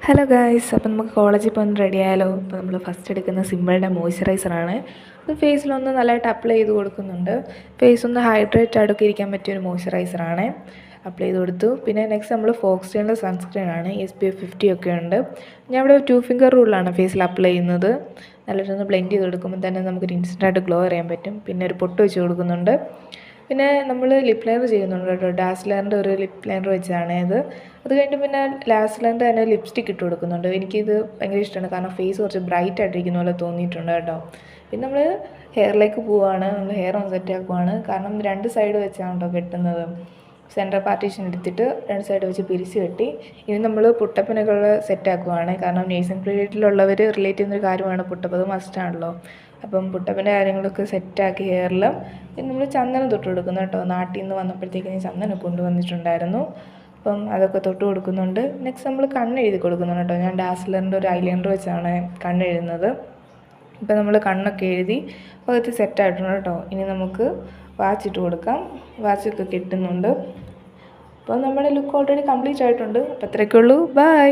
Hello guys, അപ്പോൾ നമുക്ക് കോളേജിൽ പോകാൻ റെഡി ആയാലോ. അപ്പോൾ നമ്മൾ ഫസ്റ്റ് എടുക്കുന്ന സിമ്പിളുടെ മോയ്സ്ചറൈസറാണ്. അത് ഫേസിലൊന്ന് നല്ലതായിട്ട് അപ്ലൈ ചെയ്ത് കൊടുക്കുന്നുണ്ട്. ഫേസ് ഒന്ന് ഹൈഡ്രേറ്റ് ആയിട്ടൊക്കെ ഇരിക്കാൻ പറ്റിയൊരു മോയ്സ്ചറൈസറാണ്. അപ്ലൈ ചെയ്ത് കൊടുത്തു. പിന്നെ നെക്സ്റ്റ് നമ്മൾ ഫോക്സ്റ്റേണിൻ്റെ സൺസ്ക്രീനാണ്. SPF 50 ഒക്കെ ഉണ്ട്. ഞാൻ ഇവിടെ 2 ഫിംഗർ റൂളിലാണ് ഫേസിൽ അപ്ലൈ ചെയ്യുന്നത്. നല്ലൊന്ന് ബ്ലെൻഡ് ചെയ്ത് കൊടുക്കുമ്പോൾ തന്നെ നമുക്കൊരു ഇൻസ്റ്റൻ്റായിട്ട് ഗ്ലോ അറിയാൻ പറ്റും. പിന്നെ ഒരു പൊട്ട് വെച്ച് കൊടുക്കുന്നുണ്ട്. പിന്നെ നമ്മൾ ലിപ് ലൈനർ ചെയ്യുന്നുണ്ട് കേട്ടോ. ഡാസ്ലറിൻ്റെ ഒരു ലിപ് ലൈനർ വെച്ചാണ് അത് കഴിഞ്ഞിട്ട് പിന്നെ ലാസ്ലറിൻ്റെ തന്നെ ലിപ്സ്റ്റിക്ക് ഇട്ട് കൊടുക്കുന്നുണ്ട്. എനിക്കിത് ഭയങ്കര ഇഷ്ടമാണ്, കാരണം ഫേസ് കുറച്ച് ബ്രൈറ്റ് ആയിട്ടിരിക്കുന്ന പോലെ തോന്നിയിട്ടുണ്ട് കേട്ടോ. പിന്നെ നമ്മൾ ഹെയറിലേക്ക് പോവുകയാണ്. നമ്മൾ ഹെയർ ഒന്ന് സെറ്റ് ആക്കുവാണ്, കാരണം 2 സൈഡ് വെച്ചാണ് കേട്ടോ കെട്ടുന്നത്. സെൻറ്റർ പാർട്ടീഷൻ എടുത്തിട്ട് 2 സൈഡ് വെച്ച് പിരിച്ച് കെട്ടി. ഇനി നമ്മൾ പുട്ടപ്പനൊക്കെ സെറ്റ് ആക്കുവാണ്, കാരണം നേഴ്സിംഗ് പീരീഡിലുള്ളവർ റിലേറ്റ് ചെയ്യുന്നൊരു കാര്യമാണ് പുട്ടപ്പ്. അത് മസ്റ്റാണല്ലോ. അപ്പം പുട്ടപ്പൻ്റെ കാര്യങ്ങളൊക്കെ സെറ്റാക്കി ഹെയറിൽ പിന്നെ നമ്മൾ ചന്ദനം തൊട്ട് കൊടുക്കുന്നു കേട്ടോ. നാട്ടിൽ നിന്ന് വന്നപ്പോഴത്തേക്കിന് ചന്ദനം കൊണ്ടുവന്നിട്ടുണ്ടായിരുന്നു. അപ്പം അതൊക്കെ തൊട്ട് കൊടുക്കുന്നുണ്ട്. നെക്സ്റ്റ് നമ്മൾ കണ്ണെഴുതി കൊടുക്കുന്നുണ്ട് കേട്ടോ. ഞാൻ ഡാസ്ലറിൻ്റെ ഒരു ഐലൈനർ വെച്ചാണ് കണ്ണെഴുതുന്നത്. ഇപ്പം നമ്മൾ കണ്ണൊക്കെ എഴുതി പകുതി സെറ്റായിട്ടുണ്ട് കേട്ടോ. ഇനി നമുക്ക് വാച്ചിട്ട് കൊടുക്കാം. വാച്ചൊക്കെ കിട്ടുന്നുണ്ട്. അപ്പോൾ നമ്മുടെ ലുക്ക് ഓൾറെഡി കംപ്ലീറ്റ് ആയിട്ടുണ്ട്. അപ്പോൾ അത്രയൊക്കെ ഉള്ളൂ. ബൈ.